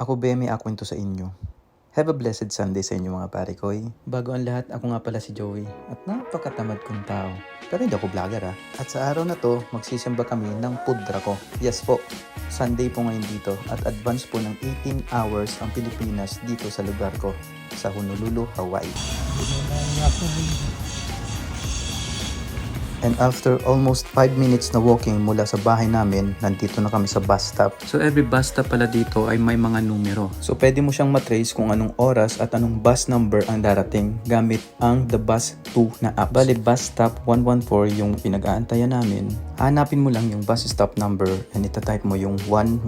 Ako ba may akwento sa inyo? Have a blessed Sunday sa inyo mga pare koy. Bago ang lahat, ako nga pala si Joey at napakatamad kong tao. Pero hindi ako vlogger ha. At sa araw na to, magsisimba kami ng pudra ko. Yes po, Sunday po ngayon dito at advance po ng 18 hours ang Pilipinas dito sa lugar ko sa Honolulu, Hawaii. And after almost 5 minutes na walking mula sa bahay namin, nandito na kami sa bus stop. So every bus stop pala dito ay may mga numero. So pwede mo siyang matrace kung anong oras at anong bus number ang darating gamit ang The Bus 2 na app. Bale, bus stop 114 yung pinag-aantayan namin. Hanapin mo lang yung bus stop number and itatype mo yung 114.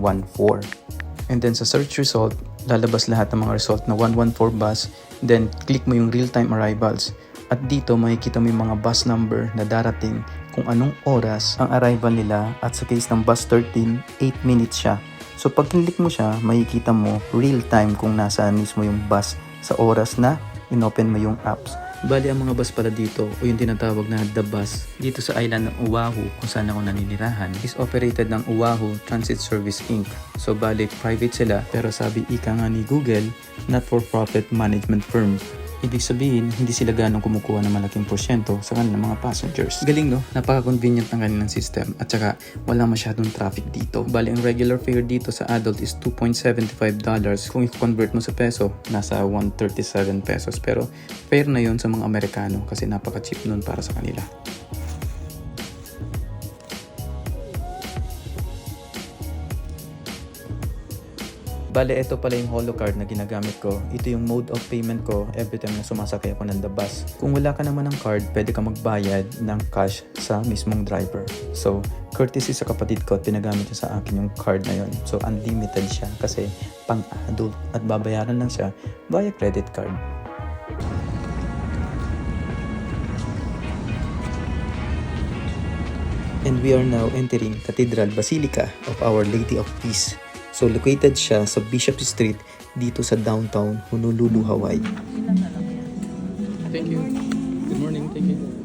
And then sa search result, lalabas lahat ng mga result na 114 bus. Then click mo yung real-time arrivals. At dito makikita mo yung mga bus number na darating kung anong oras ang arrival nila at sa case ng bus 13, 8 minutes siya. So pag click mo siya, makikita mo real time kung nasaan mismo yung bus sa oras na inopen mo yung apps. Bali ang mga bus pala dito o yung tinatawag na The Bus dito sa island ng Oahu kung saan ako naninirahan is operated ng Oahu Transit Service Inc. So bali private sila pero sabi ika nga ni Google, not for profit management firm. Ibig sabihin, hindi sila ganong kumukuha ng malaking porsyento sa kanilang mga passengers. Galing no? Napaka-convenient ng kanilang system at saka wala masyadong traffic dito. Bali, ang regular fare dito sa adult is $2.75. Kung i-convert mo sa peso, nasa 137 pesos. Pero fair na yon sa mga Amerikano kasi napaka-cheap nun para sa kanila. Bale, ito pala yung holo card na ginagamit ko. Ito yung mode of payment ko every time na sumasakay ako ng The Bus. Kung wala ka naman ng card, pwede ka magbayad ng cash sa mismong driver. So, courtesy sa kapatid ko, pinagamit niya sa akin yung card na yon. So, unlimited siya kasi pang-adult at babayaran lang siya via credit card. And we are now entering Cathedral Basilica of Our Lady of Peace. So located siya sa Bishop Street dito sa downtown Honolulu, Hawaii. Thank you. Good morning. Thank you.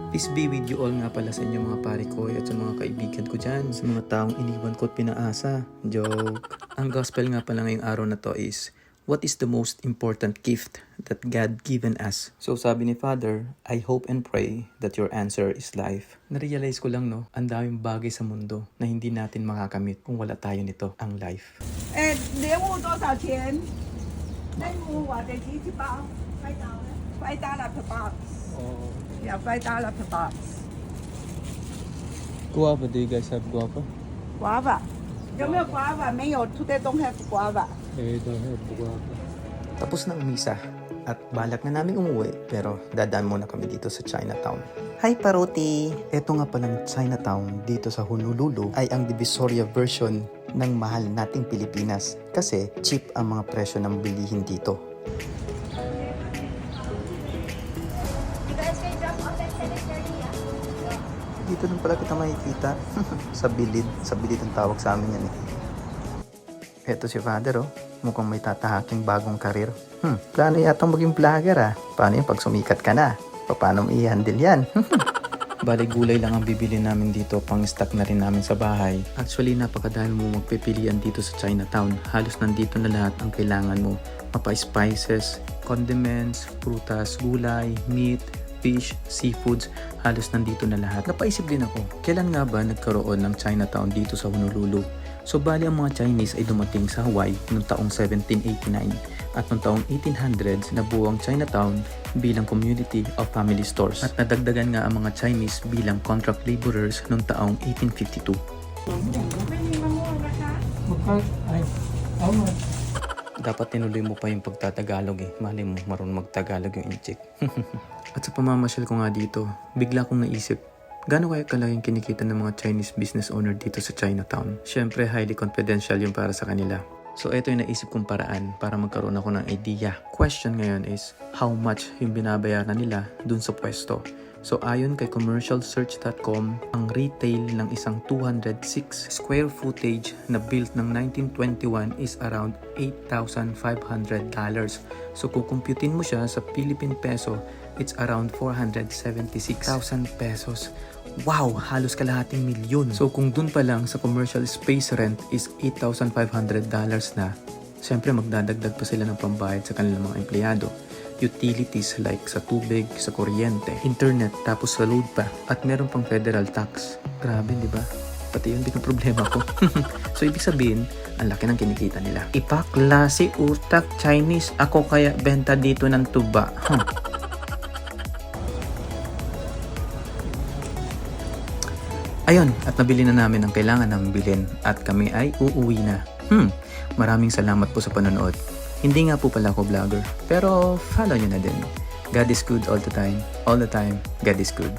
Peace be with you all nga pala sa inyo mga pare ko at sa mga kaibigan ko dyan, sa mga taong iniwan ko at pinaasa. Joke. Ang gospel nga pala ngayong araw na to is, what is the most important gift that God given us? So sabi ni Father, I hope and pray that your answer is life. Narealize ko lang no, ang daming bagay sa mundo na hindi natin makakamit kung wala tayo nito, ang life. 礼物多少钱？礼物我的几只包？$5 per box. Oh. Yeah, $5 per box. Guava, do you guys have guava? Guava. 有没有 guava？ 没有 ，Today don't have guava. Don't have guava. Tapos na umisa at balak na namin umuwi pero dadaan muna kami dito sa Chinatown. Hi Paroti! Ito nga palang Chinatown dito sa Honolulu ay ang Divisoria version ng mahal nating Pilipinas kasi cheap ang mga presyo ng bilihin dito. Dito lang pala kita makikita sa bilid ang tawag sa amin yan eh. Eto si Father oh, mukhang may tatahaking bagong karir. Plano yatang maging vlogger ah. Paano yung pag sumikat ka na? Paano mo i-handle yan? Bale, gulay lang ang bibili namin dito, pang stock na rin namin sa bahay. Actually, napakadahil mo magpipilian dito sa Chinatown. Halos nandito na lahat ang kailangan mo. Mapa-spices, condiments, prutas, gulay, meat, fish, seafoods, halos nandito na lahat. Napaisip din ako, kailan nga ba nagkaroon ng Chinatown dito sa Honolulu? So bali ang mga Chinese ay dumating sa Hawaii noong taong 1789 at noong taong 1800s nabuo ang Chinatown bilang community of family stores at nadagdagan nga ang mga Chinese bilang contract laborers noong taong 1852. Dapat tinuloy mo pa yung pagtatagalog eh. Mali mo, marunong magtagalog yung inchik. At sa pamamasyal ko nga dito, bigla kong naisip, gaano kaya kalaking kinikita ng mga Chinese business owner dito sa Chinatown? Siyempre, highly confidential yung para sa kanila. So ito yung naisip kong paraan para magkaroon ako ng idea. Question ngayon is, how much yung binabayaran nila dun sa pwesto? So ayon kay commercialsearch.com, ang retail ng isang 206 square footage na built ng 1921 is around $8,500. So kung kumputin mo siya sa Philippine peso, it's around 476,000 pesos. Wow! Halos kalahating milyon. So kung dun pa lang sa commercial space rent is $8,500 na, syempre magdadagdag pa sila ng pambayad sa kanilang mga empleyado. Utilities like sa tubig, sa kuryente, internet, tapos sa load pa. At meron pang federal tax. Grabe, di ba? Pati yun din ang problema ko. So ibig sabihin, ang laki ng kinikita nila. Ipaklase utak Chinese. Ako kaya benta dito ng tuba. Ayun, at nabili na namin ang kailangan namin bilhin at kami ay uuwi na. Maraming salamat po sa panonood. Hindi nga po pala ako vlogger, pero follow nyo na din. God is good all the time. All the time, God is good.